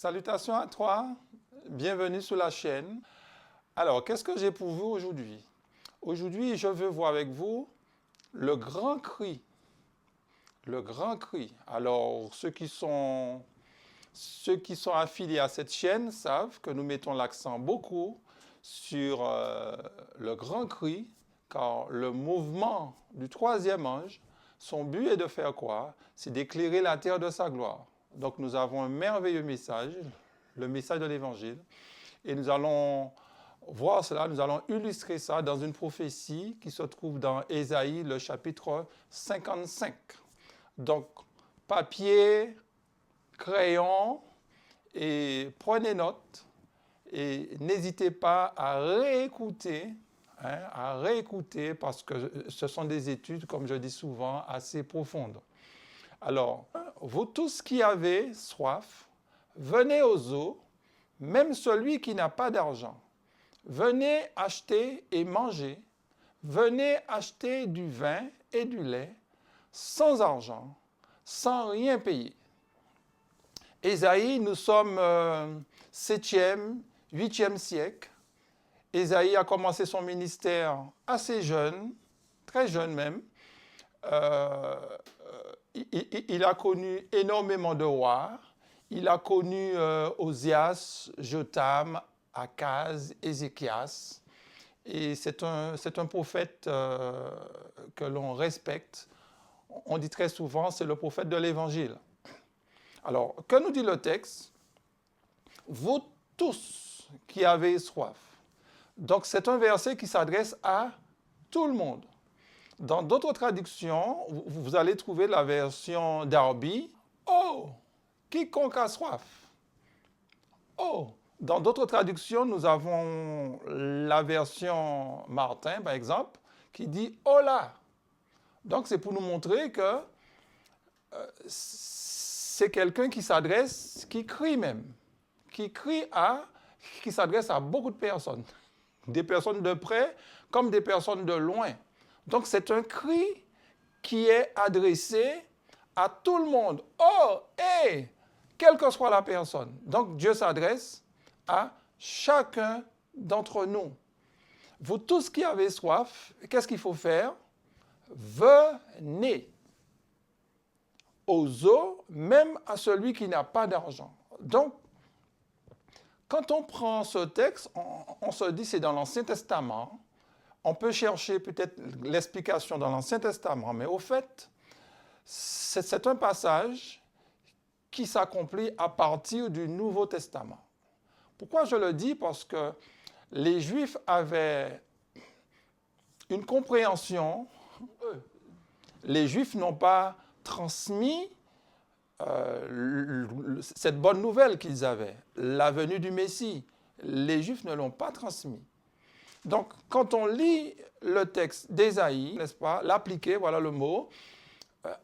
Salutations à toi, bienvenue sur la chaîne. Alors, qu'est-ce que j'ai pour vous aujourd'hui? Aujourd'hui, je veux voir avec vous le grand cri. Le grand cri. Alors, ceux qui sont affiliés à cette chaîne savent que nous mettons l'accent beaucoup sur le grand cri, car le mouvement du troisième ange, son but est de faire quoi? C'est d'éclairer la terre de sa gloire. Donc nous avons un merveilleux message, le message de l'Évangile, et nous allons voir cela, nous allons illustrer ça dans une prophétie qui se trouve dans Ésaïe, le chapitre 55. Donc, papier, crayon, et prenez note, et n'hésitez pas à réécouter, parce que ce sont des études, comme je dis souvent, assez profondes. Alors, vous tous qui avez soif, venez aux eaux, même celui qui n'a pas d'argent. Venez acheter et manger. Venez acheter du vin et du lait, sans argent, sans rien payer. Ésaïe, nous sommes 7e, 8e siècle. Ésaïe a commencé son ministère assez jeune, très jeune même. Il a connu énormément de rois. Il a connu Osias, Jotham, Akaz, Ézéchias. Et c'est un prophète que l'on respecte. On dit très souvent, c'est le prophète de l'Évangile. Alors, que nous dit le texte? Vous tous qui avez soif. Donc, c'est un verset qui s'adresse à tout le monde. Dans d'autres traductions, vous allez trouver la version Darby. Oh, quiconque a soif. Oh, dans d'autres traductions, nous avons la version Martin, par exemple, qui dit oh là. Donc, c'est pour nous montrer que c'est quelqu'un qui s'adresse, qui crie même, qui s'adresse à beaucoup de personnes, des personnes de près comme des personnes de loin. Donc, c'est un cri qui est adressé à tout le monde. Oh, hé, quelle que soit la personne. Donc, Dieu s'adresse à chacun d'entre nous. Vous tous qui avez soif, qu'est-ce qu'il faut faire? Venez aux eaux, même à celui qui n'a pas d'argent. Donc, quand on prend ce texte, on se dit c'est dans l'Ancien Testament. On peut chercher peut-être l'explication dans l'Ancien Testament, mais au fait, c'est un passage qui s'accomplit à partir du Nouveau Testament. Pourquoi je le dis? Parce que les Juifs avaient une compréhension. Les Juifs n'ont pas transmis cette bonne nouvelle qu'ils avaient, la venue du Messie. Les Juifs ne l'ont pas transmis. Donc, quand on lit le texte d'Ésaïe, n'est-ce pas, l'appliquer, voilà le mot,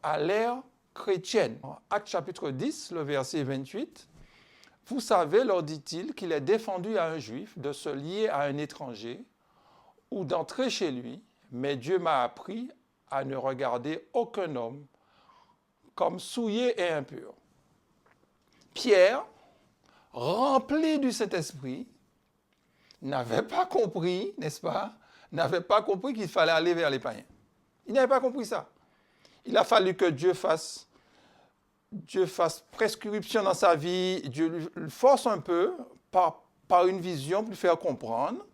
à l'ère chrétienne. Acte chapitre 10, le verset 28, « Vous savez, leur dit-il, qu'il est défendu à un juif de se lier à un étranger ou d'entrer chez lui, mais Dieu m'a appris à ne regarder aucun homme comme souillé et impur. » Pierre, rempli du Saint-Esprit, n'avait pas compris, n'est-ce pas, n'avait pas compris qu'il fallait aller vers les païens. Il n'avait pas compris ça. Il a fallu que Dieu fasse prescription dans sa vie, Dieu lui force un peu par une vision pour lui faire comprendre.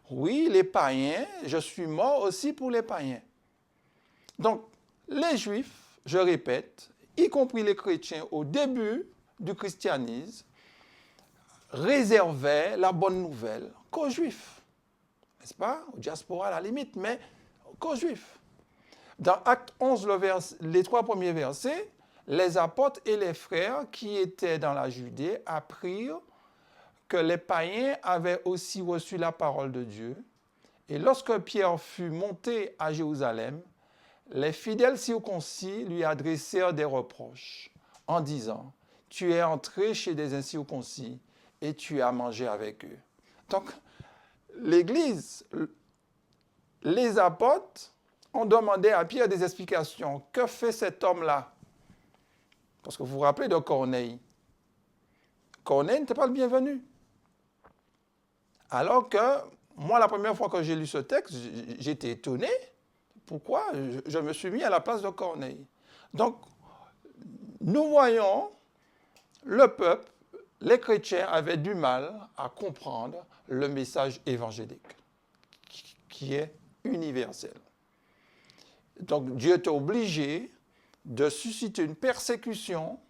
Oui, les païens, je suis mort aussi pour les païens. Donc, les Juifs, je répète, y compris les chrétiens au début du christianisme, réservaient la bonne nouvelle qu'aux Juifs, n'est-ce pas? Aux diaspora à la limite, mais qu'aux Juifs. Dans Acte 11, les 3 premiers versets, les apôtres et les frères qui étaient dans la Judée apprirent que les païens avaient aussi reçu la parole de Dieu. Et lorsque Pierre fut monté à Jérusalem, les fidèles circoncis lui adressèrent des reproches en disant « Tu es entré chez des incirconcis et tu as mangé avec eux. » Donc, l'Église, les apôtres ont demandé à Pierre des explications. Que fait cet homme-là? Parce que vous vous rappelez de Corneille. Corneille n'était pas le bienvenu. Alors que moi, la première fois que j'ai lu ce texte, j'étais étonné. Pourquoi je me suis mis à la place de Corneille. Donc, nous voyons le peuple, les chrétiens avaient du mal à comprendre le message évangélique, qui est universel. Donc, Dieu était obligé de susciter une persécution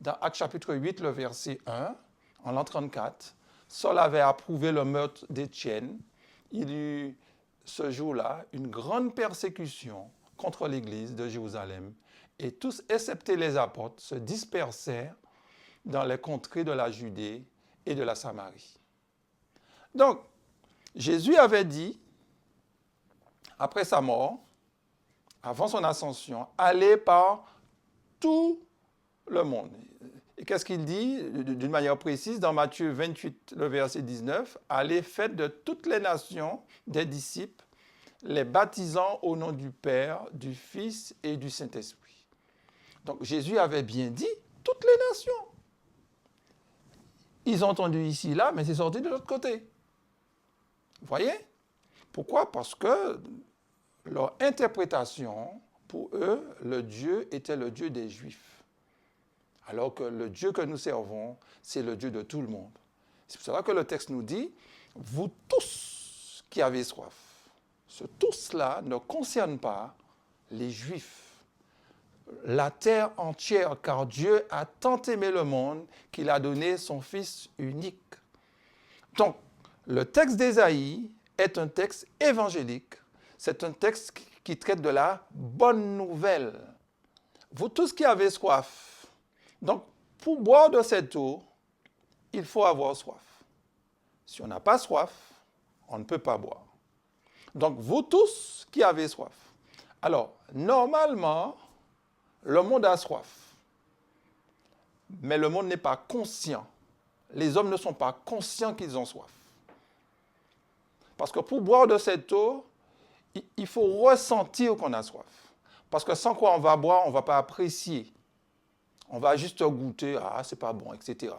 dans Actes chapitre 8, le verset 1, en l'an 34. Saul avait approuvé le meurtre d'Étienne. Il y eut ce jour-là une grande persécution contre l'église de Jérusalem. Et tous, excepté les apôtres, se dispersèrent dans les contrées de la Judée et de la Samarie. Donc, Jésus avait dit, après sa mort, avant son ascension, allez par tout le monde. Et qu'est-ce qu'il dit d'une manière précise dans Matthieu 28, le verset 19, allez, faites de toutes les nations des disciples, les baptisant au nom du Père, du Fils et du Saint-Esprit. Donc Jésus avait bien dit toutes les nations. Ils ont entendu ici, là, mais c'est sorti de l'autre côté. Vous voyez? Pourquoi? Parce que leur interprétation, pour eux, le Dieu était le Dieu des Juifs. Alors que le Dieu que nous servons, c'est le Dieu de tout le monde. C'est pour cela que le texte nous dit, vous tous qui avez soif. Ce tous-là ne concerne pas les Juifs. La terre entière, car Dieu a tant aimé le monde qu'il a donné son Fils unique. Donc, le texte d'Ésaïe est un texte évangélique. C'est un texte qui traite de la bonne nouvelle. Vous tous qui avez soif. Donc, pour boire de cette eau, il faut avoir soif. Si on n'a pas soif, on ne peut pas boire. Donc, vous tous qui avez soif. Alors, normalement, le monde a soif. Mais le monde n'est pas conscient. Les hommes ne sont pas conscients qu'ils ont soif. Parce que pour boire de cette eau, il faut ressentir qu'on a soif. Parce que sans quoi on va boire, on ne va pas apprécier. On va juste goûter, ah, c'est pas bon, etc.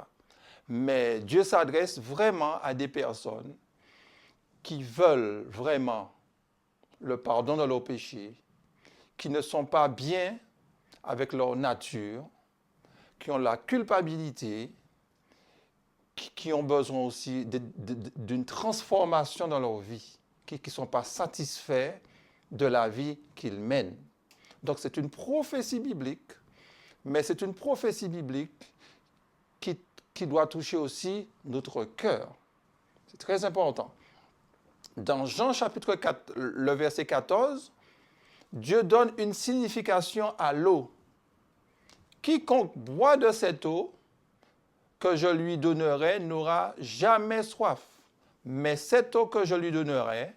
Mais Dieu s'adresse vraiment à des personnes qui veulent vraiment le pardon de leurs péchés, qui ne sont pas bien avec leur nature, qui ont la culpabilité, qui ont besoin aussi d'une transformation dans leur vie, qui ne sont pas satisfaits de la vie qu'ils mènent. Donc c'est une prophétie biblique, mais c'est une prophétie biblique qui doit toucher aussi notre cœur. C'est très important. Dans Jean chapitre 4, le verset 14, Dieu donne une signification à l'eau. Quiconque boit de cette eau que je lui donnerai n'aura jamais soif, mais cette eau que je lui donnerai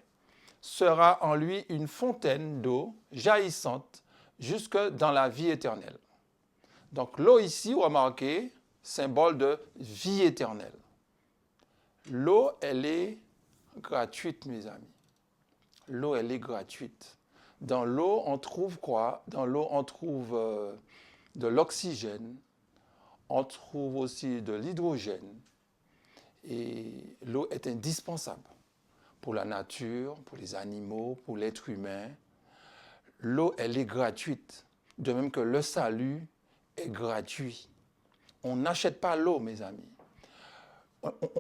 sera en lui une fontaine d'eau jaillissante jusque dans la vie éternelle. Donc l'eau ici, remarquez, symbole de vie éternelle. L'eau, elle est gratuite, mes amis. L'eau, elle est gratuite. Dans l'eau, on trouve quoi? Dans l'eau, on trouve de l'oxygène, on trouve aussi de l'hydrogène. Et l'eau est indispensable pour la nature, pour les animaux, pour l'être humain. L'eau, elle est gratuite, de même que le salut est gratuit. On n'achète pas l'eau, mes amis.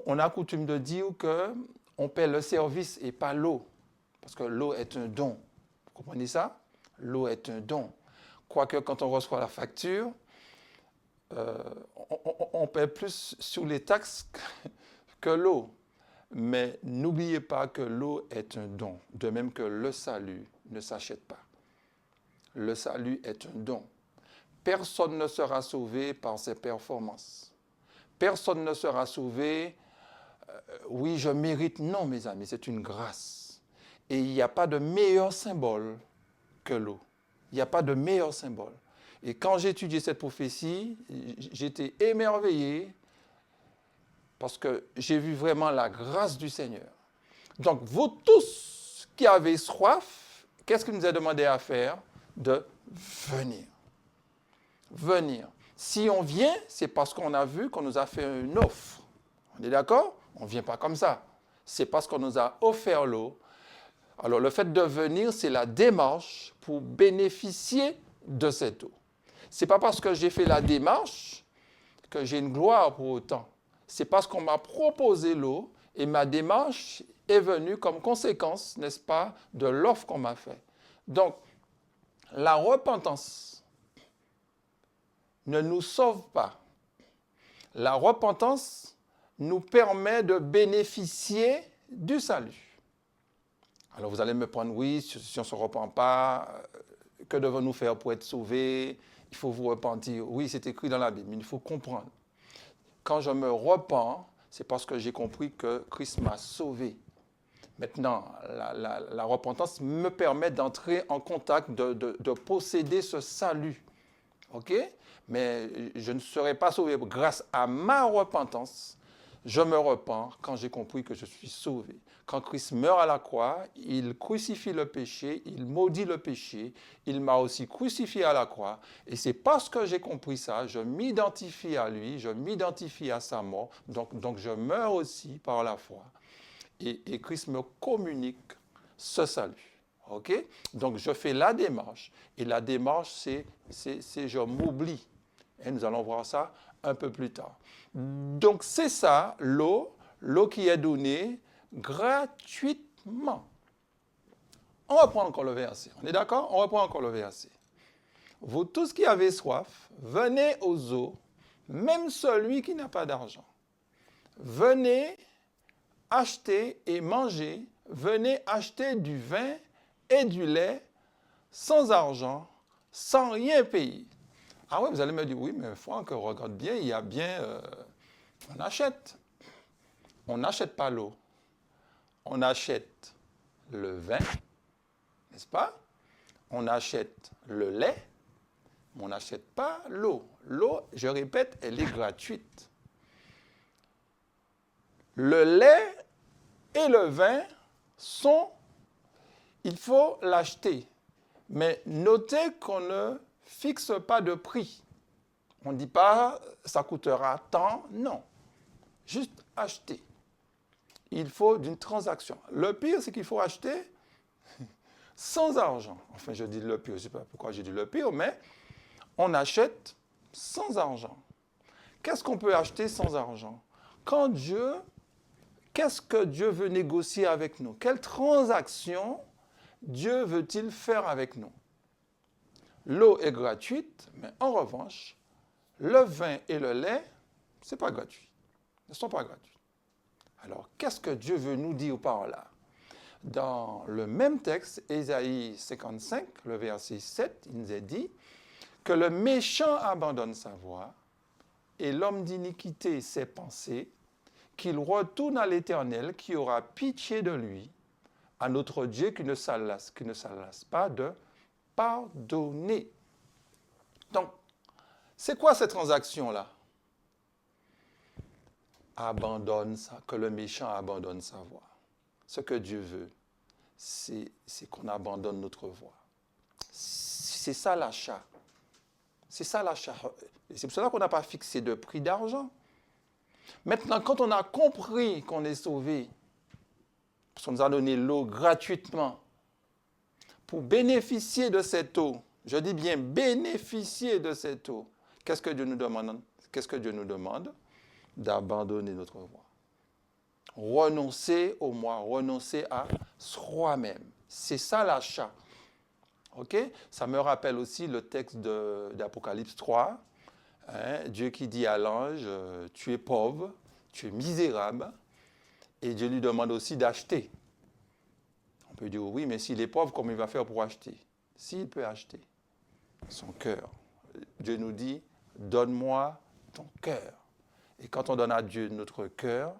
On a coutume de dire qu'on paie le service et pas l'eau, parce que l'eau est un don. Vous comprenez ça? L'eau est un don. Quoique quand on reçoit la facture, on paie plus sur les taxes que l'eau. Mais n'oubliez pas que l'eau est un don, de même que le salut ne s'achète pas. Le salut est un don. Personne ne sera sauvé par ses performances. Personne ne sera sauvé, oui, je mérite. Non, mes amis, c'est une grâce. Et il n'y a pas de meilleur symbole que l'eau. Il n'y a pas de meilleur symbole. Et quand j'ai étudié cette prophétie, j'étais émerveillé parce que j'ai vu vraiment la grâce du Seigneur. Donc, vous tous qui avez soif, qu'est-ce qu'il nous a demandé à faire? De venir. Venir. Si on vient, c'est parce qu'on a vu qu'on nous a fait une offre. On est d'accord? On ne vient pas comme ça. C'est parce qu'on nous a offert l'eau. Alors, le fait de venir, c'est la démarche pour bénéficier de cette eau. Ce n'est pas parce que j'ai fait la démarche que j'ai une gloire pour autant. C'est parce qu'on m'a proposé l'eau et ma démarche est venue comme conséquence, n'est-ce pas, de l'offre qu'on m'a faite. Donc, la repentance ne nous sauve pas. La repentance nous permet de bénéficier du salut. Alors vous allez me prendre, oui, si on ne se repent pas, que devons-nous faire pour être sauvés? Il faut vous repentir. Oui, c'est écrit dans la Bible, mais il faut comprendre. Quand je me repens, c'est parce que j'ai compris que Christ m'a sauvé. Maintenant, la repentance me permet d'entrer en contact, de posséder ce salut. OK? Mais je ne serai pas sauvé grâce à ma repentance. Je me repens quand j'ai compris que je suis sauvé. Quand Christ meurt à la croix, il crucifie le péché, il maudit le péché, il m'a aussi crucifié à la croix. Et c'est parce que j'ai compris ça, je m'identifie à lui, je m'identifie à sa mort, donc je meurs aussi par la foi. Et Christ me communique ce salut. OK? Donc je fais la démarche. Et la démarche, c'est je m'oublie. Et nous allons voir ça un peu plus tard. Donc c'est ça, l'eau qui est donnée gratuitement. On reprend encore le verset. On est d'accord? On reprend encore le verset. Vous tous qui avez soif, venez aux eaux, même celui qui n'a pas d'argent. Venez acheter et manger, venez acheter du vin et du lait sans argent, sans rien payer. Ah oui, vous allez me dire, oui, mais Franck, regarde bien, il y a bien... on achète. On n'achète pas l'eau. On achète le vin, n'est-ce pas? On achète le lait, mais on n'achète pas l'eau. L'eau, je répète, elle est gratuite. Le lait et le vin sont... Il faut l'acheter. Mais notez qu'on ne fixe pas de prix. On ne dit pas ça coûtera tant, non. Juste acheter. Il faut d'une transaction. Le pire, c'est qu'il faut acheter sans argent. Enfin, je dis le pire, je ne sais pas pourquoi j'ai dit le pire, mais on achète sans argent. Qu'est-ce qu'on peut acheter sans argent? Qu'est-ce que Dieu veut négocier avec nous? Quelle transaction Dieu veut-il faire avec nous? L'eau est gratuite, mais en revanche, le vin et le lait, ce n'est pas gratuit. Ils ne sont pas gratuits. Alors, qu'est-ce que Dieu veut nous dire par là? Dans le même texte, Ésaïe 55, le verset 7, il nous est dit que le méchant abandonne sa voie et l'homme d'iniquité ses pensées, qu'il retourne à l'Éternel qui aura pitié de lui, à notre Dieu qui ne s'allasse pas de pardonner. Donc, c'est quoi cette transaction-là? Que le méchant abandonne sa voie. Ce que Dieu veut, c'est qu'on abandonne notre voie. C'est ça l'achat. C'est ça l'achat. C'est pour cela qu'on n'a pas fixé de prix d'argent. Maintenant, quand on a compris qu'on est sauvé, parce qu'on nous a donné l'eau gratuitement, pour bénéficier de cette eau, je dis bien bénéficier de cette eau, qu'est-ce que Dieu nous demande? Qu'est-ce que Dieu nous demande? D'abandonner notre voie. Renoncer au moi, renoncer à soi-même. C'est ça l'achat. OK? Ça me rappelle aussi le texte d'Apocalypse 3. Hein, Dieu qui dit à l'ange, tu es pauvre, tu es misérable, et Dieu lui demande aussi d'acheter. On peut dire, oui, mais s'il est pauvre, comment il va faire pour acheter? S'il peut acheter son cœur. Dieu nous dit, donne-moi ton cœur. Et quand on donne à Dieu notre cœur,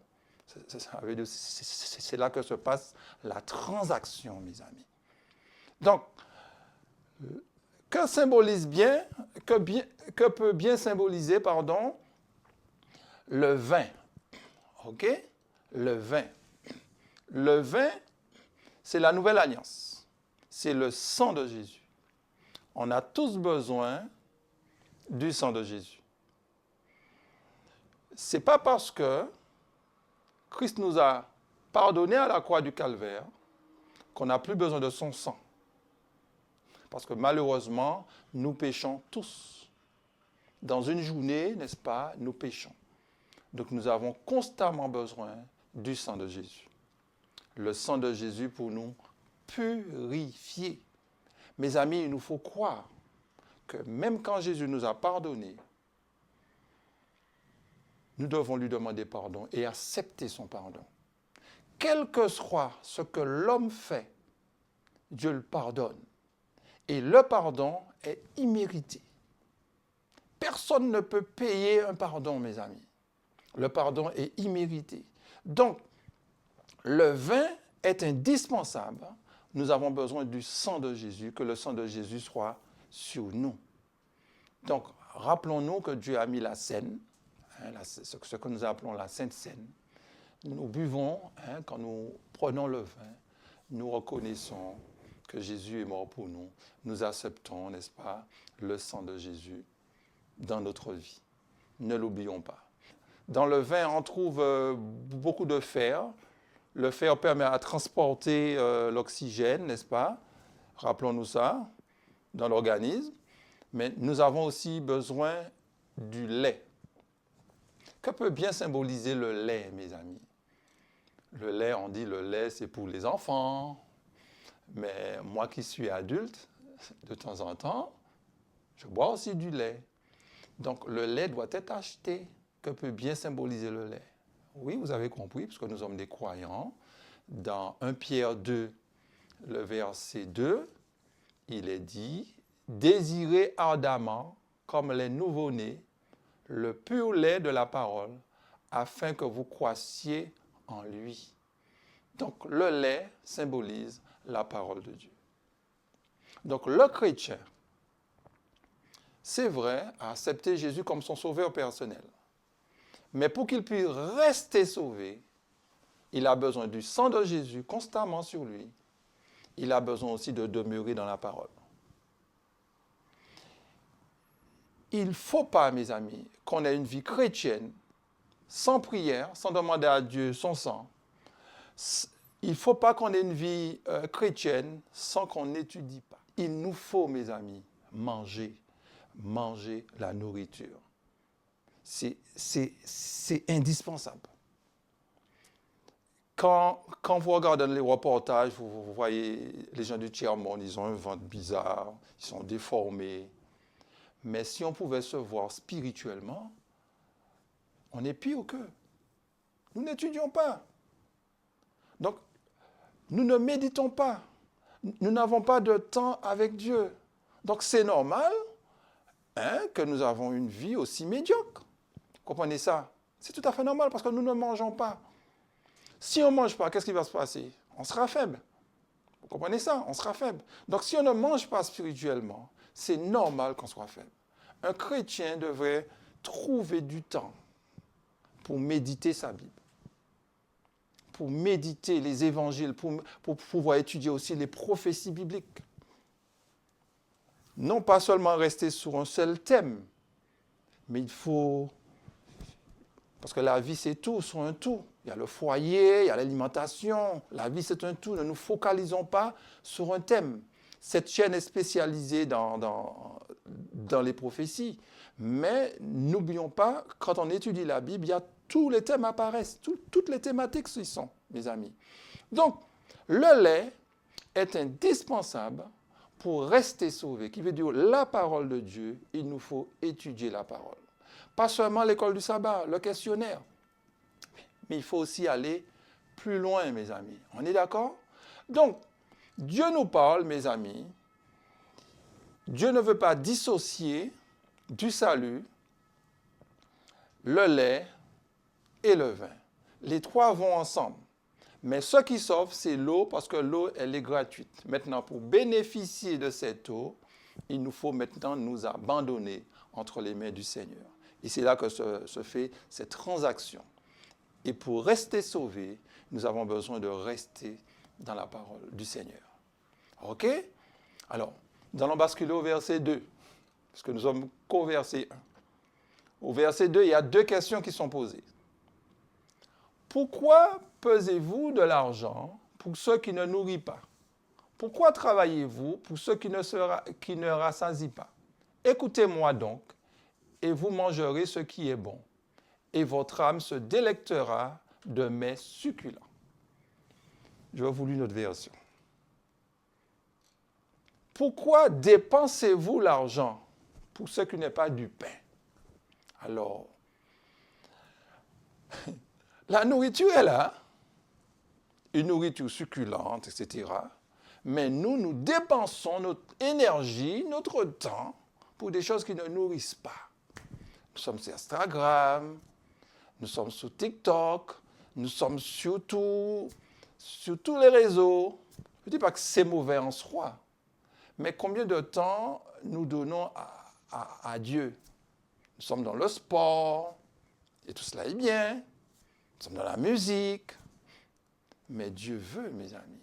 c'est là que se passe la transaction, mes amis. Donc, que peut bien symboliser, le vin. OK? Le vin. Le vin, c'est la nouvelle alliance. C'est le sang de Jésus. On a tous besoin du sang de Jésus. Ce n'est pas parce que Christ nous a pardonné à la croix du Calvaire qu'on n'a plus besoin de son sang. Parce que malheureusement, nous péchons tous. Dans une journée, n'est-ce pas, nous péchons. Donc nous avons constamment besoin du sang de Jésus. Le sang de Jésus pour nous purifier. Mes amis, il nous faut croire que même quand Jésus nous a pardonné, nous devons lui demander pardon et accepter son pardon. Quel que soit ce que l'homme fait, Dieu le pardonne. Et le pardon est immérité. Personne ne peut payer un pardon, mes amis. Le pardon est immérité. Donc, le vin est indispensable. Nous avons besoin du sang de Jésus, que le sang de Jésus soit sur nous. Donc, rappelons-nous que Dieu a mis la scène, ce que nous appelons la Sainte Seine. Nous buvons, quand nous prenons le vin, nous reconnaissons que Jésus est mort pour nous. Nous acceptons, n'est-ce pas, le sang de Jésus dans notre vie. Ne l'oublions pas. Dans le vin, on trouve beaucoup de fer. Le fer permet à transporter l'oxygène, n'est-ce pas? Rappelons-nous ça, dans l'organisme. Mais nous avons aussi besoin du lait. Que peut bien symboliser le lait, mes amis? Le lait, on dit le lait, c'est pour les enfants. Mais moi qui suis adulte, de temps en temps, je bois aussi du lait. Donc le lait doit être acheté. Que peut bien symboliser le lait? Oui, vous avez compris, puisque nous sommes des croyants. Dans 1 Pierre 2, le verset 2, il est dit « Désirez ardemment, comme les nouveau-nés, le pur lait de la parole, afin que vous croissiez en lui. » Donc le lait symbolise la parole de Dieu. Donc le chrétien, c'est vrai, a accepté Jésus comme son sauveur personnel. Mais pour qu'il puisse rester sauvé, il a besoin du sang de Jésus constamment sur lui. Il a besoin aussi de demeurer dans la parole. Il ne faut pas, mes amis, qu'on ait une vie chrétienne sans prière, sans demander à Dieu son sang. Il ne faut pas qu'on ait une vie chrétienne sans qu'on n'étudie pas. Il nous faut, mes amis, manger la nourriture. C'est indispensable. Quand vous regardez les reportages, vous voyez les gens du tiers-monde, ils ont un ventre bizarre, ils sont déformés. Mais si on pouvait se voir spirituellement, on est pire qu'eux. Nous n'étudions pas. Donc, nous ne méditons pas. Nous n'avons pas de temps avec Dieu. Donc, c'est normal que nous avons une vie aussi médiocre. Vous comprenez ça? C'est tout à fait normal parce que nous ne mangeons pas. Si on ne mange pas, qu'est-ce qui va se passer? On sera faible. Vous comprenez ça? On sera faible. Donc, si on ne mange pas spirituellement, c'est normal qu'on soit faible. Un chrétien devrait trouver du temps pour méditer sa Bible, pour méditer les évangiles, pour pouvoir étudier aussi les prophéties bibliques. Non pas seulement rester sur un seul thème, mais il faut... Parce que la vie, c'est tout, sur un tout. Il y a le foyer, il y a l'alimentation. La vie, c'est un tout. Ne nous focalisons pas sur un thème. Cette chaîne est spécialisée dans les prophéties. Mais n'oublions pas, quand on étudie la Bible, il y a tous les thèmes apparaissent. Toutes les thématiques y sont, mes amis. Donc, le lait est indispensable pour rester sauvé. Qui veut dire la parole de Dieu, il nous faut étudier la parole. Pas seulement l'école du sabbat, le questionnaire. Mais il faut aussi aller plus loin, mes amis. On est d'accord? Donc, Dieu nous parle, mes amis. Dieu ne veut pas dissocier du salut le lait et le vin. Les trois vont ensemble. Mais ce qui sauve, c'est l'eau, parce que l'eau, elle est gratuite. Maintenant, pour bénéficier de cette eau, il nous faut maintenant nous abandonner entre les mains du Seigneur. Et c'est là que se fait cette transaction. Et pour rester sauvés, nous avons besoin de rester dans la parole du Seigneur. OK? Alors, nous allons basculer au verset 2, parce que nous sommes qu'au verset 1. Au verset 2, il y a deux questions qui sont posées. Pourquoi pesez-vous de l'argent pour ceux qui ne nourrissent pas? Pourquoi travaillez-vous pour ceux qui ne rassasient pas? Écoutez-moi donc, et vous mangerez ce qui est bon, et votre âme se délectera de mets succulents. Je vais vous lire notre version. Pourquoi dépensez-vous l'argent pour ce qui n'est pas du pain? Alors, la nourriture est là, une nourriture succulente, etc. Mais nous dépensons notre énergie, notre temps pour des choses qui ne nourrissent pas. Nous sommes sur Instagram, nous sommes sur TikTok, nous sommes sur tous les réseaux. Je ne dis pas que c'est mauvais en soi, mais combien de temps nous donnons à Dieu? Nous sommes dans le sport, et tout cela est bien. Nous sommes dans la musique. Mais Dieu veut, mes amis.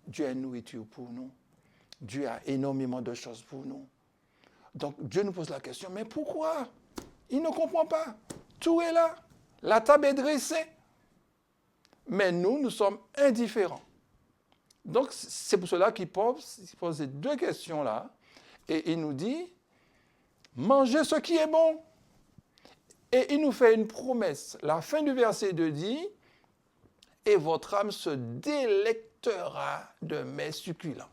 Dieu a une nourriture pour nous. Dieu a énormément de choses pour nous. Donc Dieu nous pose la question, mais pourquoi? Il ne comprend pas. Tout est là. La table est dressée. Mais nous sommes indifférents. Donc c'est pour cela qu'il pose ces deux questions-là. Et il nous dit, mangez ce qui est bon. Et il nous fait une promesse. La fin du verset 2 dit, et votre âme se délectera de mets succulents.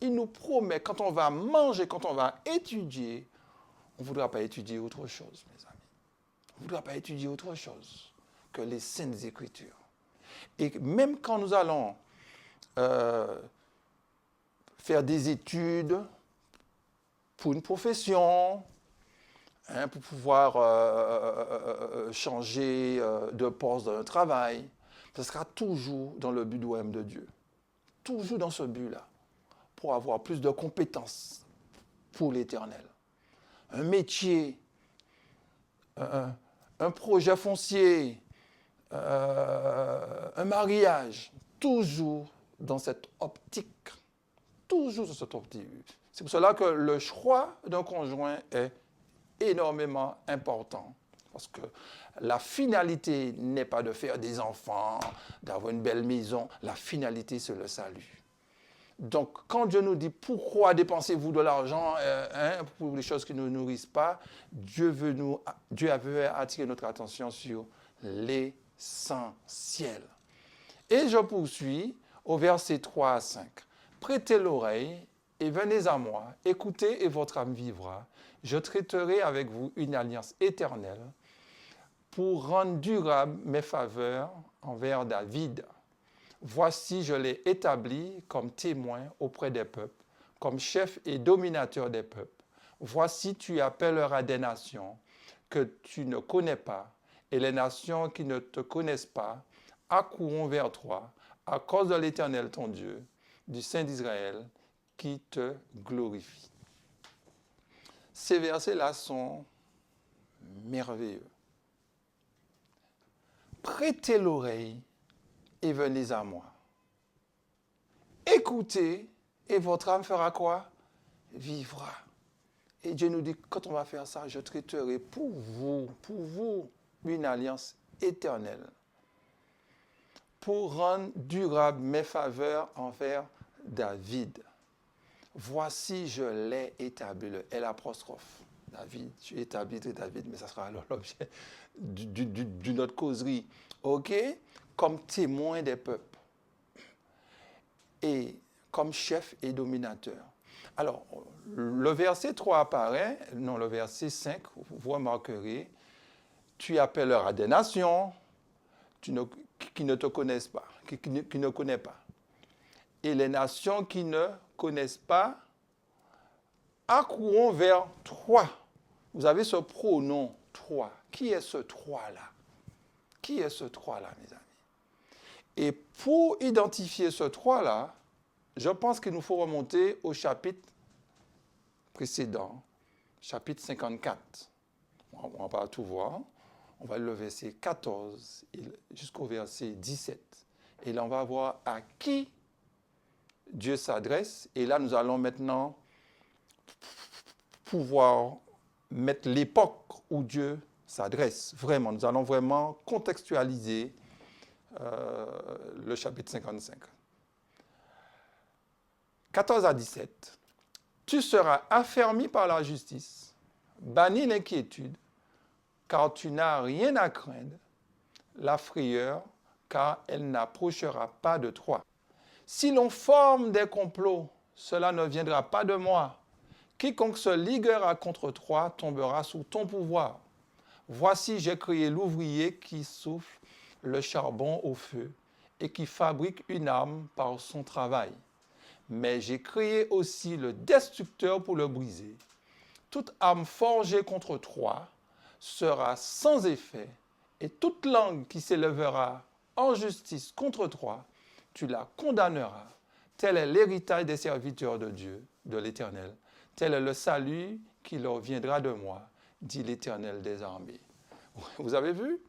Il nous promet, quand on va manger, quand on va étudier, on ne voudra pas étudier autre chose, mes amis. On ne voudra pas étudier autre chose que les Saintes Écritures. Et même quand nous allons faire des études pour une profession, pour pouvoir changer de poste dans le travail, ce sera toujours dans le but du royaume de Dieu. Toujours dans ce but-là, pour avoir plus de compétences pour l'Éternel. Un métier, un projet foncier, un mariage, toujours dans cette optique. Toujours dans cette optique. C'est pour cela que le choix d'un conjoint est énormément important. Parce que la finalité n'est pas de faire des enfants, d'avoir une belle maison. La finalité, c'est le salut. Donc, quand Dieu nous dit « Pourquoi dépensez-vous de l'argent pour les choses qui ne nous nourrissent pas ?» Dieu veut attirer notre attention sur l'essentiel. Et je poursuis au verset 3 à 5. « Prêtez l'oreille et venez à moi. Écoutez et votre âme vivra. Je traiterai avec vous une alliance éternelle pour rendre durables mes faveurs envers David. Voici, je l'ai établi comme témoin auprès des peuples, comme chef et dominateur des peuples. Voici, tu appelleras des nations que tu ne connais pas, et les nations qui ne te connaissent pas accourront vers toi à cause de l'Éternel ton Dieu, du Saint d'Israël, qui te glorifie. » Ces versets-là sont merveilleux. Prêtez l'oreille et venez à moi. Écoutez et votre âme fera quoi? Vivra. Et Dieu nous dit, quand on va faire ça, je traiterai pour vous, une alliance éternelle. Pour rendre durables mes faveurs envers David. Voici, je l'ai établi, le L apostrophe. David, tu établis David, mais ça sera alors l'objet d'une autre causerie. OK? Comme témoin des peuples. Et comme chef et dominateur. Alors, le verset 3 apparaît, non, le verset 5, vous remarquerez, tu appelleras des nations qui ne te connaissent pas, qui ne connaissent pas. Et les nations qui ne connaissent pas accourront vers toi. Vous avez ce pronom toi. Qui est ce toi-là? Qui est ce toi-là, mes amis? Et pour identifier ce toi-là, je pense qu'il nous faut remonter au chapitre précédent, chapitre 54. On ne va pas tout voir. On va le verset 14 jusqu'au verset 17. Et là, on va voir à qui Dieu s'adresse. Et là, nous allons maintenant pouvoir mettre l'époque où Dieu s'adresse. Vraiment, nous allons vraiment contextualiser le chapitre 55. 14 à 17. Tu seras affermi par la justice, banni l'inquiétude, car tu n'as rien à craindre, la frayeur, car elle n'approchera pas de toi. Si l'on forme des complots, cela ne viendra pas de moi. Quiconque se liguera contre toi tombera sous ton pouvoir. Voici, j'ai créé l'ouvrier qui souffle le charbon au feu et qui fabrique une arme par son travail. Mais j'ai créé aussi le destructeur pour le briser. Toute arme forgée contre toi sera sans effet, et toute langue qui s'élèvera en justice contre toi, tu la condamneras. Tel est l'héritage des serviteurs de Dieu, de l'Éternel. Tel est le salut qui leur viendra de moi, dit l'Éternel des armées. Vous avez vu?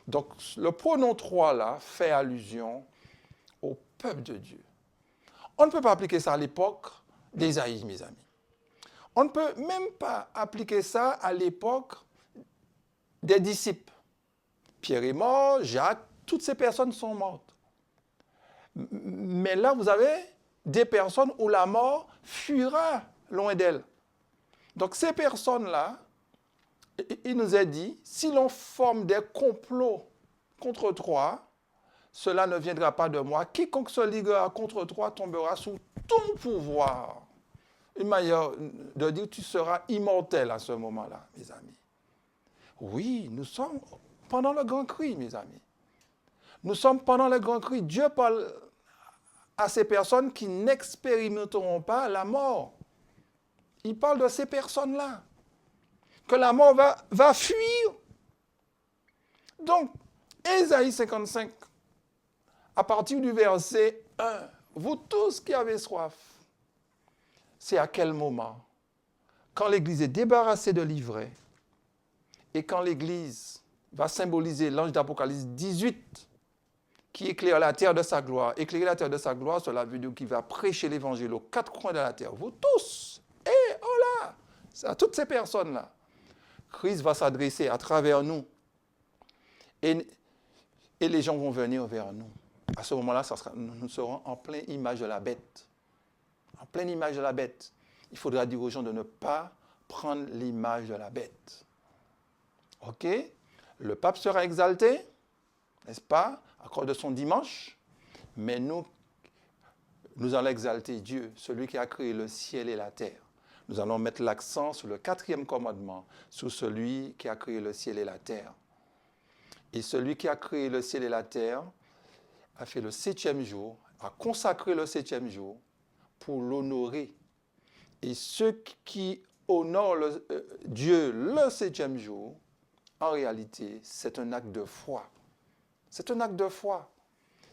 Donc, le pronom 3 là fait allusion au peuple de Dieu. On ne peut pas appliquer ça à l'époque d'Ésaïe, mes amis. On ne peut même pas appliquer ça à l'époque des disciples. Pierre est mort, Jacques, toutes ces personnes sont mortes. Mais là, vous avez des personnes où la mort fuira loin d'elles. Donc ces personnes-là, il nous est dit, si l'on forme des complots contre toi, cela ne viendra pas de moi. Quiconque se liguera contre toi tombera sous ton pouvoir. Une manière de dire, tu seras immortel à ce moment-là, mes amis. Oui, nous sommes pendant le grand cri, mes amis. Nous sommes pendant le grand cri. Dieu parle à ces personnes qui n'expérimenteront pas la mort. Il parle de ces personnes-là. Que la mort va fuir. Donc, Ésaïe 55, à partir du verset 1, vous tous qui avez soif, c'est à quel moment? Quand l'Église est débarrassée de l'ivraie et quand l'Église va symboliser l'ange d'Apocalypse 18 qui éclaire la terre de sa gloire. Éclairer la terre de sa gloire, cela veut dire qu'il va prêcher l'Évangile aux quatre coins de la terre. Vous tous, c'est à toutes ces personnes-là. Christ va s'adresser à travers nous et les gens vont venir vers nous. À ce moment-là, nous serons en pleine image de la bête. En pleine image de la bête. Il faudra dire aux gens de ne pas prendre l'image de la bête. OK? Le pape sera exalté, n'est-ce pas, à cause de son dimanche, mais nous allons exalter Dieu, celui qui a créé le ciel et la terre. Nous allons mettre l'accent sur le 4e commandement, sur celui qui a créé le ciel et la terre. Et celui qui a créé le ciel et la terre a fait le 7e jour, a consacré le 7e jour pour l'honorer. Et ceux qui honorent Dieu le 7e jour, en réalité, c'est un acte de foi. C'est un acte de foi.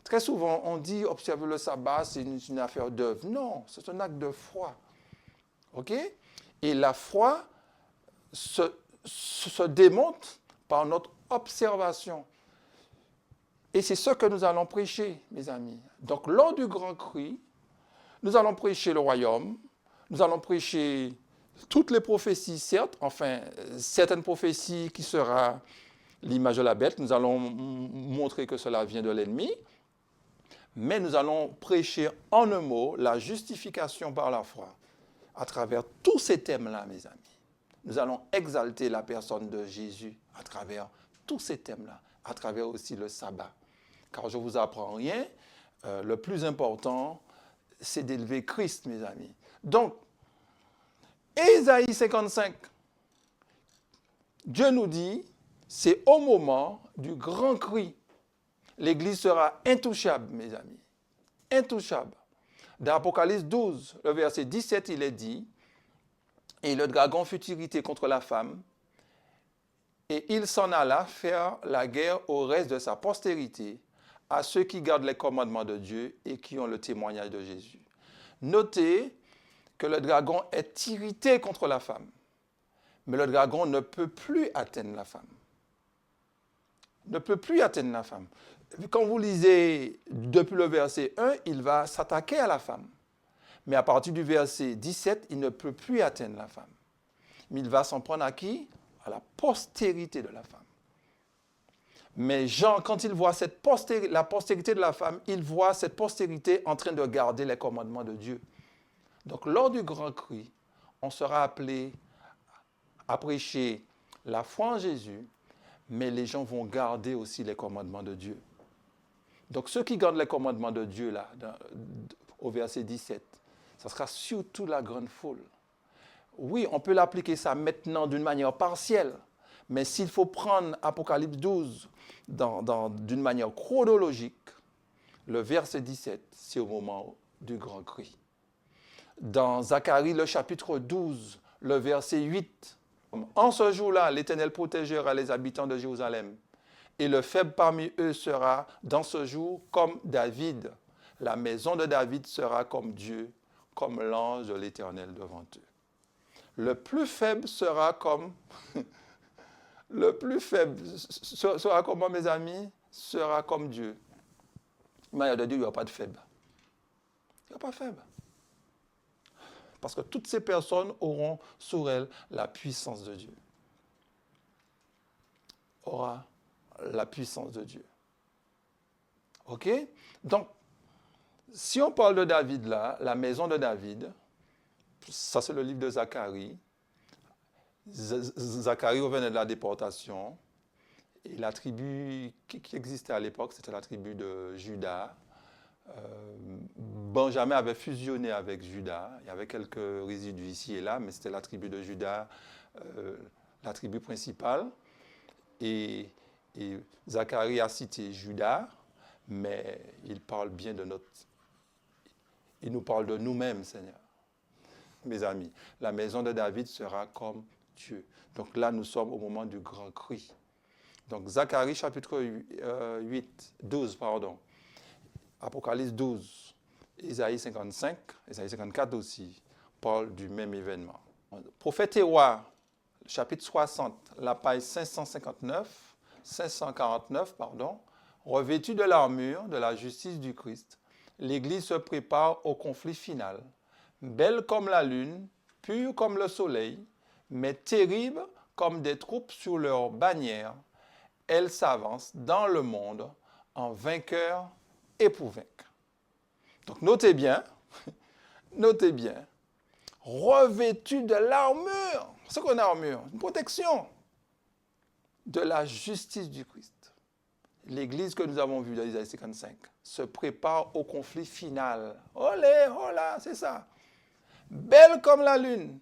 Très souvent, on dit observer le sabbat, c'est une affaire d'œuvre. Non, c'est un acte de foi. OK? Et la foi se démontre par notre observation. Et c'est ce que nous allons prêcher, mes amis. Donc, lors du grand cri, nous allons prêcher le royaume, nous allons prêcher toutes les prophéties, certes, enfin, certaines prophéties qui sera l'image de la bête, nous allons montrer que cela vient de l'ennemi, mais nous allons prêcher en un mot la justification par la foi. À travers tous ces thèmes-là, mes amis, nous allons exalter la personne de Jésus à travers tous ces thèmes-là, à travers aussi le sabbat. Car je ne vous apprends rien, le plus important, c'est d'élever Christ, mes amis. Donc, Ésaïe 55, Dieu nous dit, c'est au moment du grand cri. L'Église sera intouchable, mes amis. Intouchable. Dans Apocalypse 12, le verset 17, il est dit, « Et le dragon fut irrité contre la femme, et il s'en alla faire la guerre au reste de sa postérité, à ceux qui gardent les commandements de Dieu et qui ont le témoignage de Jésus. » Notez que le dragon est irrité contre la femme, mais le dragon ne peut plus atteindre la femme. Ne peut plus atteindre la femme. Quand vous lisez depuis le verset 1, il va s'attaquer à la femme. Mais à partir du verset 17, il ne peut plus atteindre la femme. Mais il va s'en prendre à qui? à la postérité de la femme. Mais Jean, quand il voit la postérité de la femme, il voit cette postérité en train de garder les commandements de Dieu. Donc, lors du grand cri, on sera appelé à prêcher la foi en Jésus, mais les gens vont garder aussi les commandements de Dieu. Donc, ceux qui gardent les commandements de Dieu, là, au verset 17, ça sera surtout la grande foule. Oui, on peut l'appliquer ça maintenant d'une manière partielle, mais s'il faut prendre Apocalypse 12 d'une manière chronologique, le verset 17, c'est au moment du grand cri. Dans Zacharie, le chapitre 12, le verset 8, en ce jour-là, l'Éternel protégera les habitants de Jérusalem, et le faible parmi eux sera dans ce jour comme David. La maison de David sera comme Dieu, comme l'ange de l'Éternel devant eux. Le plus faible sera comme... Le plus faible sera comment, mes amis? Sera comme Dieu. Mais de Dieu, il n'y a pas de faible. Il n'y a pas de faible. Parce que toutes ces personnes auront sur elles la puissance de Dieu. Aura la puissance de Dieu. OK? Donc, si on parle de David là, la maison de David, ça c'est le livre de Zacharie. Zacharie revenait de la déportation. Et la tribu qui existait à l'époque, c'était la tribu de Juda. Benjamin avait fusionné avec Juda. Il y avait quelques résidus ici et là, mais c'était la tribu de Juda, la tribu principale. Et Zacharie a cité Juda, mais il parle bien de notre... Il nous parle de nous-mêmes, Seigneur. Mes amis, la maison de David sera comme Dieu. Donc là, nous sommes au moment du grand cri. Donc Zacharie chapitre 12, Apocalypse 12, Isaïe 55, Isaïe 54 aussi, parlent du même événement. Prophète et roi, chapitre 60, la page 549, revêtu de l'armure de la justice du Christ, l'Église se prépare au conflit final. Belle comme la lune, pure comme le soleil, mais terrible comme des troupes sur leur bannière, elle s'avance dans le monde en vainqueur et pour vaincre. Donc notez bien, revêtu de l'armure. C'est quoi une armure? Une protection de la justice du Christ. L'Église que nous avons vue dans Isaïe 55 se prépare au conflit final. Olé, hola, c'est ça. Belle comme la lune,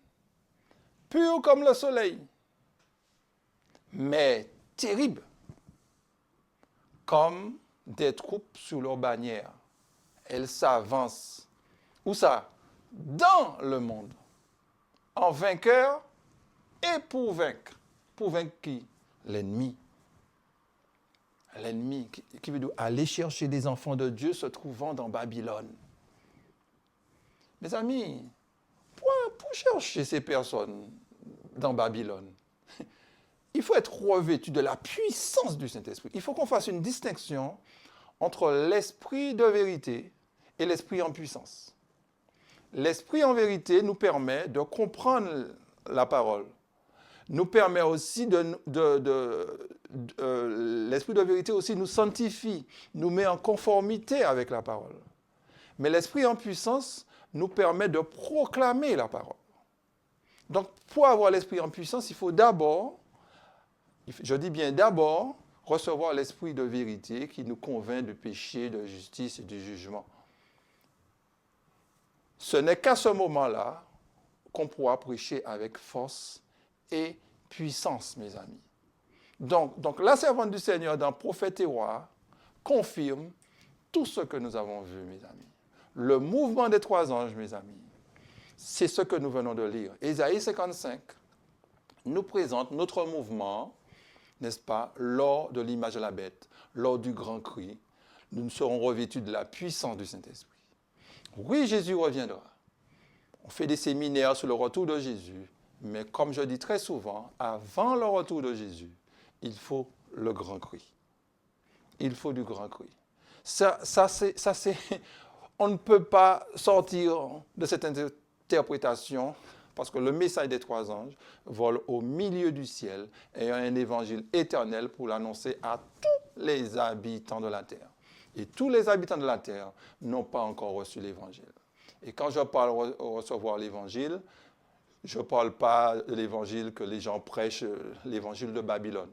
pure comme le soleil, mais terrible comme des troupes sur leur bannière. Elle s'avance. Où ça? Dans le monde. En vainqueur et pour vaincre. Pour vaincre qui? L'ennemi. L'ennemi qui veut dire aller chercher des enfants de Dieu se trouvant dans Babylone. Mes amis, pour chercher ces personnes dans Babylone, il faut être revêtu de la puissance du Saint-Esprit. Il faut qu'on fasse une distinction entre l'esprit de vérité et l'esprit en puissance. L'esprit en vérité nous permet de comprendre la parole. Nous permet aussi l'esprit de vérité aussi nous sanctifie, nous met en conformité avec la parole. Mais l'esprit en puissance nous permet de proclamer la parole. Donc, pour avoir l'esprit en puissance, il faut d'abord, je dis bien d'abord, recevoir l'esprit de vérité qui nous convainc du péché, de justice et du jugement. Ce n'est qu'à ce moment-là qu'on pourra prêcher avec force et puissance, mes amis. Donc la servante du Seigneur dans Prophète et Roi confirme tout ce que nous avons vu, mes amis. Le mouvement des trois anges, mes amis, c'est ce que nous venons de lire. Isaïe 55 nous présente notre mouvement, n'est-ce pas, lors de l'image de la bête, lors du grand cri. Nous serons revêtus de la puissance du Saint-Esprit. Oui, Jésus reviendra. On fait des séminaires sur le retour de Jésus, mais comme je dis très souvent, avant le retour de Jésus, il faut le grand cri. Il faut du grand cri. On ne peut pas sortir de cette interprétation Parce que le message des 3 anges vole au milieu du ciel et a un évangile éternel pour l'annoncer à tous les habitants de la terre. Et tous les habitants de la terre n'ont pas encore reçu l'évangile. Et quand je parle de recevoir l'évangile, je ne parle pas de l'évangile que les gens prêchent, l'évangile de Babylone.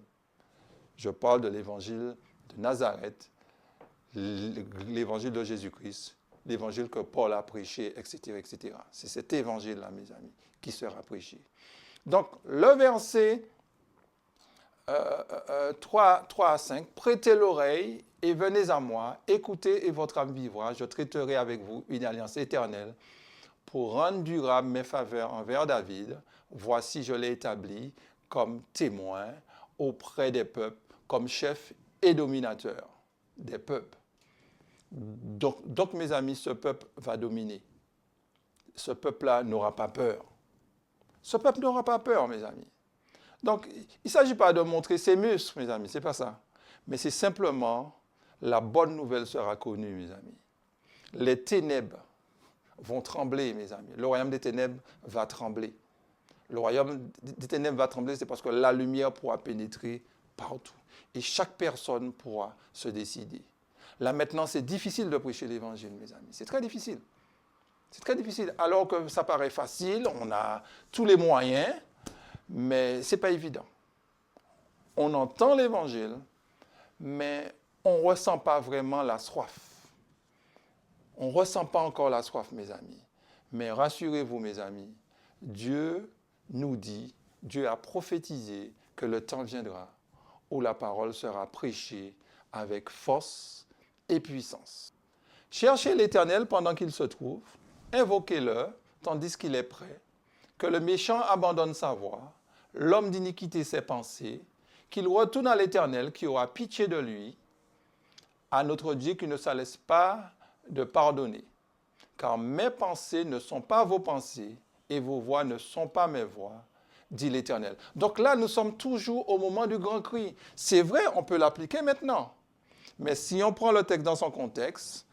Je parle de l'évangile de Nazareth, l'évangile de Jésus-Christ, l'évangile que Paul a prêché, etc., etc. C'est cet évangile-là, mes amis, qui sera prêché. Donc, le verset 3 à 5, « Prêtez l'oreille et venez à moi, écoutez et votre âme vivra, je traiterai avec vous une alliance éternelle pour rendre durable mes faveurs envers David. Voici, je l'ai établi comme témoin auprès des peuples, comme chef et dominateur des peuples. » Donc, mes amis, ce peuple va dominer. Ce peuple-là n'aura pas peur. Ce peuple n'aura pas peur, mes amis. Donc, il ne s'agit pas de montrer ses muscles, mes amis, ce n'est pas ça. Mais c'est simplement, la bonne nouvelle sera connue, mes amis. Les ténèbres vont trembler, mes amis. Le royaume des ténèbres va trembler. Le royaume des ténèbres va trembler, c'est parce que la lumière pourra pénétrer partout. Et chaque personne pourra se décider. Là, maintenant, c'est difficile de prêcher l'évangile, mes amis. C'est très difficile. C'est très difficile. Alors que ça paraît facile, on a tous les moyens, mais ce n'est pas évident. On entend l'évangile, mais on ne ressent pas vraiment la soif. On ne ressent pas encore la soif, mes amis. Mais rassurez-vous, mes amis, Dieu nous dit, Dieu a prophétisé que le temps viendra où la parole sera prêchée avec force et puissance. Cherchez l'Éternel pendant qu'il se trouve, invoquez-le tandis qu'il est prêt, que le méchant abandonne sa voie, l'homme d'iniquité ses pensées, qu'il retourne à l'Éternel qui aura pitié de lui, à notre Dieu qui ne se laisse pas de pardonner. Car mes pensées ne sont pas vos pensées et vos voix ne sont pas mes voix, dit l'Éternel. Donc là, nous sommes toujours au moment du grand cri. C'est vrai, on peut l'appliquer maintenant. Mais si on prend le texte dans son contexte,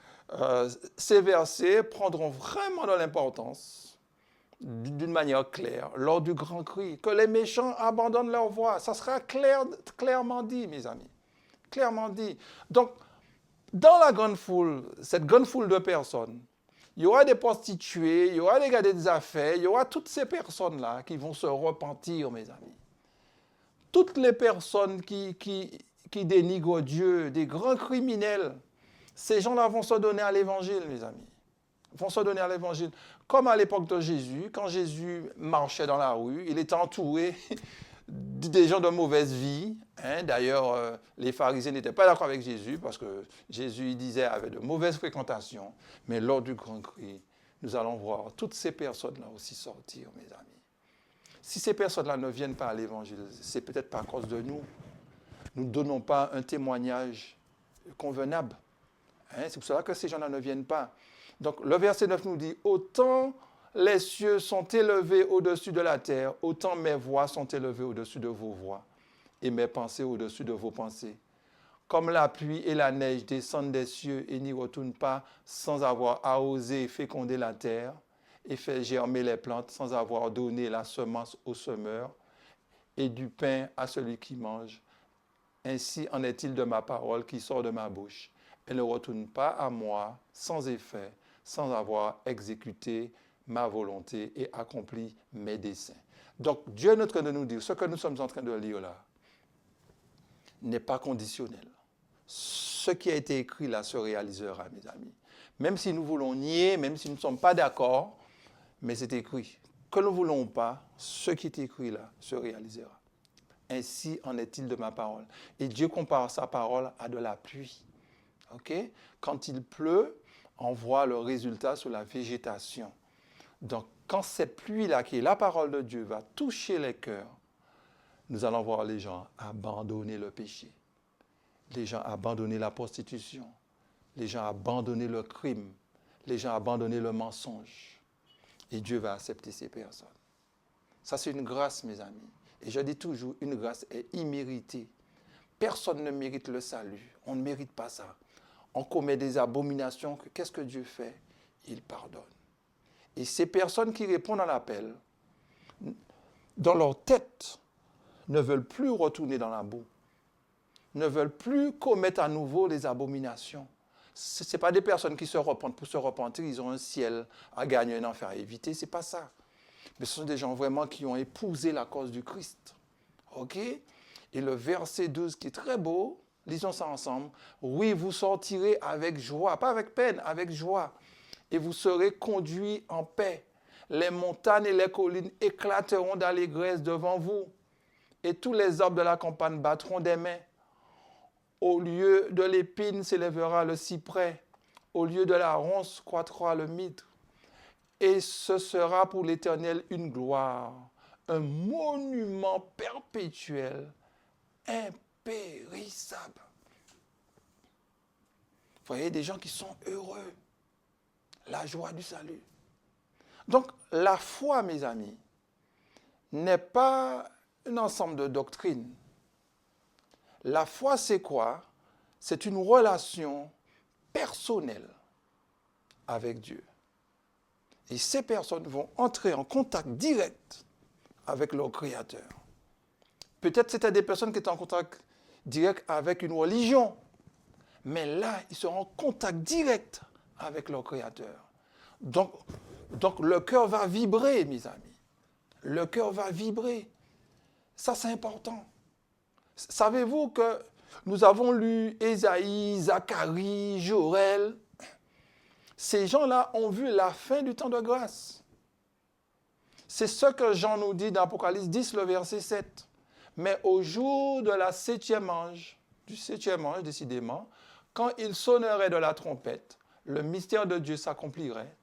ces versets prendront vraiment de l'importance d'une manière claire lors du grand cri. Que les méchants abandonnent leur voie. Ça sera clairement dit, mes amis. Clairement dit. Donc, dans la grande foule, cette grande foule de personnes, il y aura des prostituées, il y aura des gars des affaires, il y aura toutes ces personnes-là qui vont se repentir, mes amis. Toutes les personnes qui dénigrent Dieu, des grands criminels, ces gens-là vont se donner à l'évangile, mes amis. Vont se donner à l'évangile. Comme à l'époque de Jésus, quand Jésus marchait dans la rue, il était entouré des gens de mauvaise vie. D'ailleurs, les pharisiens n'étaient pas d'accord avec Jésus parce que Jésus il disait avait de mauvaises fréquentations. Mais lors du grand cri, nous allons voir toutes ces personnes-là aussi sortir, mes amis. Si ces personnes-là ne viennent pas à l'évangile, c'est peut-être pas à cause de nous. Nous ne donnons pas un témoignage convenable. C'est pour cela que ces gens-là ne viennent pas. Donc le verset 9 nous dit « Autant les cieux sont élevés au-dessus de la terre, autant mes voix sont élevées au-dessus de vos voix, et mes pensées au-dessus de vos pensées. Comme la pluie et la neige descendent des cieux et n'y retournent pas sans avoir arrosé et fécondé la terre, et fait germer les plantes sans avoir donné la semence au semeur, et du pain à celui qui mange. Ainsi en est-il de ma parole qui sort de ma bouche. Elle ne retourne pas à moi sans effet, sans avoir exécuté ma volonté et accompli mes desseins. » Donc Dieu est en train de nous dire, ce que nous sommes en train de lire là n'est pas conditionnel. Ce qui a été écrit là se réalisera, mes amis. Même si nous voulons nier, même si nous ne sommes pas d'accord, mais c'est écrit. Que nous ne voulons pas, ce qui est écrit là se réalisera. Ainsi en est-il de ma parole. Et Dieu compare sa parole à de la pluie. Okay? Quand il pleut, on voit le résultat sur la végétation. Donc, quand cette pluie-là, qui est la parole de Dieu, va toucher les cœurs, nous allons voir les gens abandonner le péché. Les gens abandonner la prostitution. Les gens abandonner le crime. Les gens abandonner le mensonge. Et Dieu va accepter ces personnes. Ça, c'est une grâce, mes amis. Et je dis toujours, une grâce est imméritée. Personne ne mérite le salut. On ne mérite pas ça. On commet des abominations. Qu'est-ce que Dieu fait? Il pardonne. Et ces personnes qui répondent à l'appel dans leur tête, ne veulent plus retourner dans la boue, ne veulent plus commettre à nouveau les abominations. Ce n'est pas des personnes qui se repentent pour se repentir, ils ont un ciel à gagner, un enfer à éviter, ce n'est pas ça. Mais ce sont des gens vraiment qui ont épousé la cause du Christ. OK? Et le verset 12 qui est très beau, lisons ça ensemble. Oui, vous sortirez avec joie, pas avec peine, avec joie. Et vous serez conduits en paix. Les montagnes et les collines éclateront d'allégresse devant vous. Et tous les arbres de la campagne battront des mains. Au lieu de l'épine s'élèvera le cyprès. Au lieu de la ronce croîtra le mitre. Et ce sera pour l'Éternel une gloire, un monument perpétuel, impérissable. Vous voyez, des gens qui sont heureux. La joie du salut. Donc, la foi, mes amis, n'est pas un ensemble de doctrines. La foi, c'est quoi? C'est une relation personnelle avec Dieu. Et ces personnes vont entrer en contact direct avec leur Créateur. Peut-être c'était des personnes qui étaient en contact direct avec une religion, mais là, ils seront en contact direct avec leur Créateur. Donc le cœur va vibrer, mes amis. Le cœur va vibrer. Ça, c'est important. Savez-vous que nous avons lu Ésaïe, Zacharie, Joël? Ces gens-là ont vu la fin du temps de grâce. C'est ce que Jean nous dit dans Apocalypse 10, le verset 7. Mais au jour de la septième ange, du septième ange décidément, quand il sonnerait de la trompette, le mystère de Dieu s'accomplirait,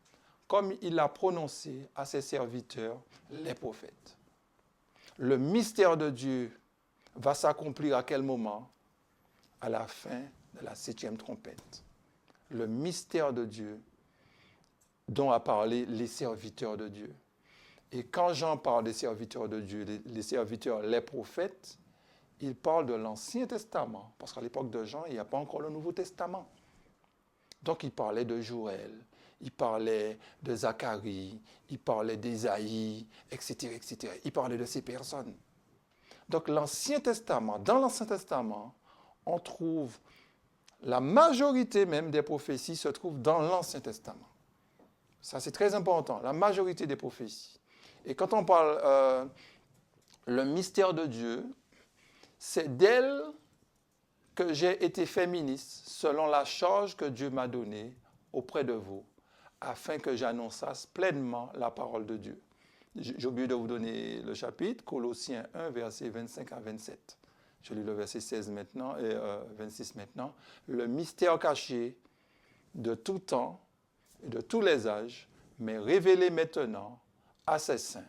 comme il l'a prononcé à ses serviteurs, les prophètes. Le mystère de Dieu va s'accomplir à quel moment? À la fin de la septième trompette. Le mystère de Dieu dont a parlé les serviteurs de Dieu. Et quand Jean parle des serviteurs de Dieu, les serviteurs, les prophètes, il parle de l'Ancien Testament, parce qu'à l'époque de Jean, il n'y a pas encore le Nouveau Testament. Donc il parlait de Joël, il parlait de Zacharie, il parlait d'Ésaïe, etc., etc. Il parlait de ces personnes. Donc l'Ancien Testament, dans l'Ancien Testament, on trouve la majorité même des prophéties se trouve dans l'Ancien Testament. Ça, c'est très important, la majorité des prophéties. Et quand on parle le mystère de Dieu, c'est d'elle que j'ai été fait ministre selon la charge que Dieu m'a donnée auprès de vous, afin que j'annonçasse pleinement la parole de Dieu. J'ai oublié de vous donner le chapitre, Colossiens 1, versets 25 à 27. Je lis le verset 16 maintenant et 26 maintenant. Le mystère caché de tout temps et de tous les âges, mais révélé maintenant à ses saints,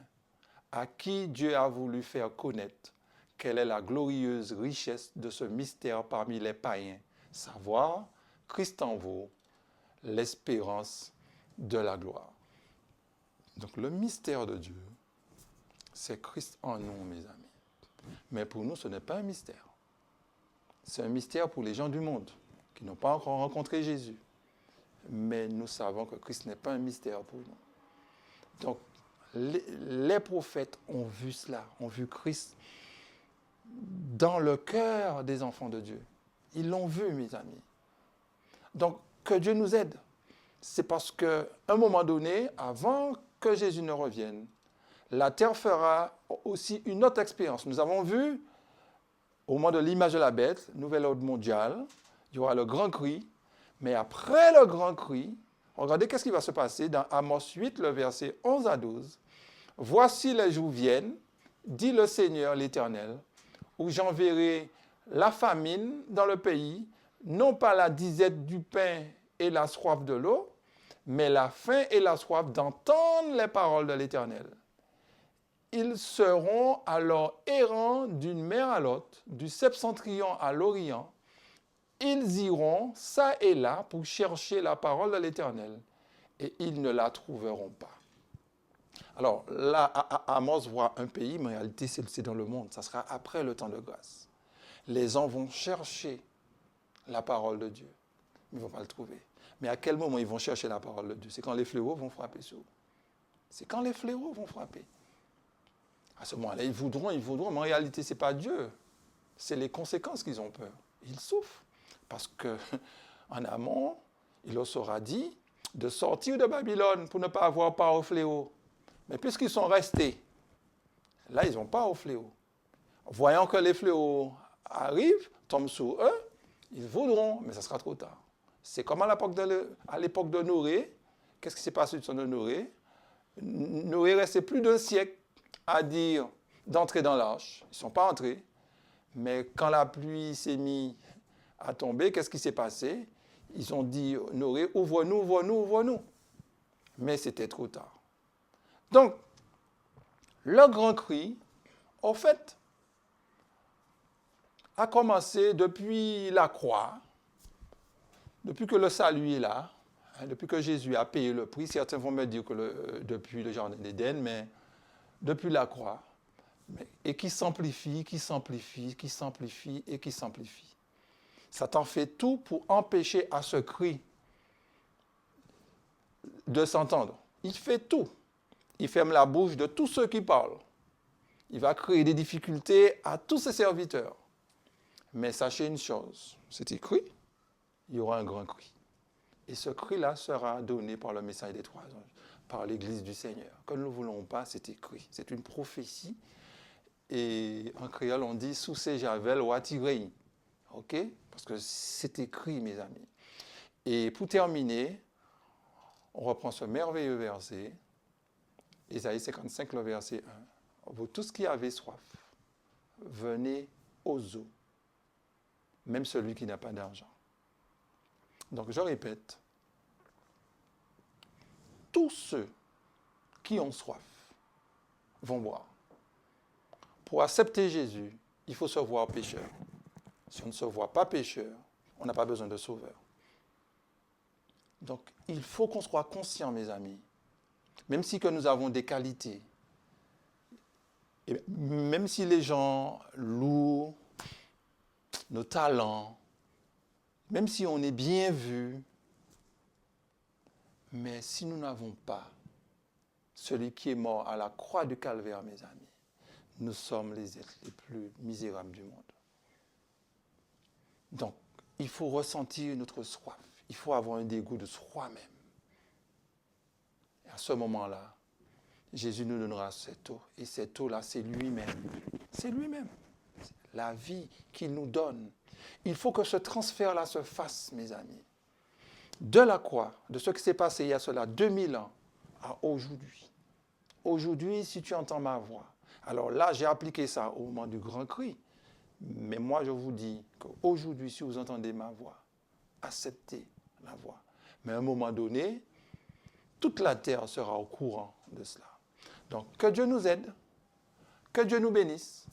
à qui Dieu a voulu faire connaître quelle est la glorieuse richesse de ce mystère parmi les païens, savoir Christ en vous, l'espérance de la gloire. Donc le mystère de Dieu, c'est Christ en nous, mes amis. Mais pour nous, ce n'est pas un mystère. C'est un mystère pour les gens du monde qui n'ont pas encore rencontré Jésus. Mais nous savons que Christ n'est pas un mystère pour nous. Donc, les prophètes ont vu cela, ont vu Christ dans le cœur des enfants de Dieu. Ils l'ont vu, mes amis. Donc, que Dieu nous aide. C'est parce qu'à un moment donné, avant que Jésus ne revienne, la terre fera aussi une autre expérience. Nous avons vu, au moment de l'image de la bête, nouvel ordre mondial, il y aura le grand cri, mais après le grand cri, regardez qu'est-ce qui va se passer dans Amos 8, le verset 11 à 12. « Voici les jours viennent, dit le Seigneur l'Éternel, où j'enverrai la famine dans le pays, non pas la disette du pain et la soif de l'eau, mais la faim et la soif d'entendre les paroles de l'Éternel. Ils seront alors errants d'une mer à l'autre, du septentrion à l'orient. Ils iront çà et là pour chercher la parole de l'Éternel, et ils ne la trouveront pas. » Alors là, Amos voit un pays, mais en réalité, c'est dans le monde. Ça sera après le temps de grâce. Les gens vont chercher la parole de Dieu. Ils ne vont pas le trouver. Mais à quel moment ils vont chercher la parole de Dieu? C'est quand les fléaux vont frapper sur eux. C'est quand les fléaux vont frapper. À ce moment-là, ils voudront, mais en réalité, ce n'est pas Dieu. C'est les conséquences qu'ils ont peur. Ils souffrent. Parce qu'en amont, il leur sera dit de sortir de Babylone pour ne pas avoir part au fléau. Mais puisqu'ils sont restés, là, ils n'ont pas au fléau. Voyant que les fléaux arrivent, tombent sur eux, ils voudront, mais ça sera trop tard. C'est comme à l'époque de Noé. Qu'est-ce qui s'est passé du temps de Noé? Noé restait plus d'un siècle à dire d'entrer dans l'arche. Ils ne sont pas entrés. Mais quand la pluie s'est mise à tomber, qu'est-ce qui s'est passé? Ils ont dit, Noé, ouvre-nous, ouvre-nous, ouvre-nous. Mais c'était trop tard. Donc, le grand cri, au fait, a commencé depuis la croix, depuis que le salut est là, depuis que Jésus a payé le prix. Certains vont me dire que depuis le jardin d'Éden, mais depuis la croix, et qui s'amplifie, qui s'amplifie, qui s'amplifie et qui s'amplifie. Satan fait tout pour empêcher à ce cri de s'entendre. Il fait tout. Il ferme la bouche de tous ceux qui parlent. Il va créer des difficultés à tous ses serviteurs. Mais sachez une chose, c'est écrit, il y aura un grand cri. Et ce cri-là sera donné par le message des trois anges, par l'Église du Seigneur. Que nous ne voulons ou pas, c'est écrit. C'est une prophétie. Et en créole, on dit « sous ces javel ou attirei ». OK? Parce que c'est écrit, mes amis. Et pour terminer, on reprend ce merveilleux verset, Ésaïe 55, le verset 1. Vous tous qui avez soif, venez aux eaux, même celui qui n'a pas d'argent. Donc, je répète, tous ceux qui ont soif vont boire. Pour accepter Jésus, il faut se voir pécheur. Si on ne se voit pas pécheur, on n'a pas besoin de sauveur. Donc, il faut qu'on soit conscient, mes amis, même si que nous avons des qualités, et même si les gens louent nos talents, même si on est bien vu, mais si nous n'avons pas celui qui est mort à la croix du calvaire, mes amis, nous sommes les êtres les plus misérables du monde. Donc, il faut ressentir notre soif. Il faut avoir un dégoût de soi-même. Et à ce moment-là, Jésus nous donnera cette eau. Et cette eau-là, c'est lui-même. C'est lui-même. C'est la vie qu'il nous donne. Il faut que ce transfert-là se fasse, mes amis. De la croix, de ce qui s'est passé il y a cela 2000 ans à aujourd'hui. Aujourd'hui, si tu entends ma voix, alors là, j'ai appliqué ça au moment du grand cri. Mais moi, je vous dis qu'aujourd'hui, si vous entendez ma voix, acceptez la voix. Mais à un moment donné, toute la terre sera au courant de cela. Donc, que Dieu nous aide, que Dieu nous bénisse.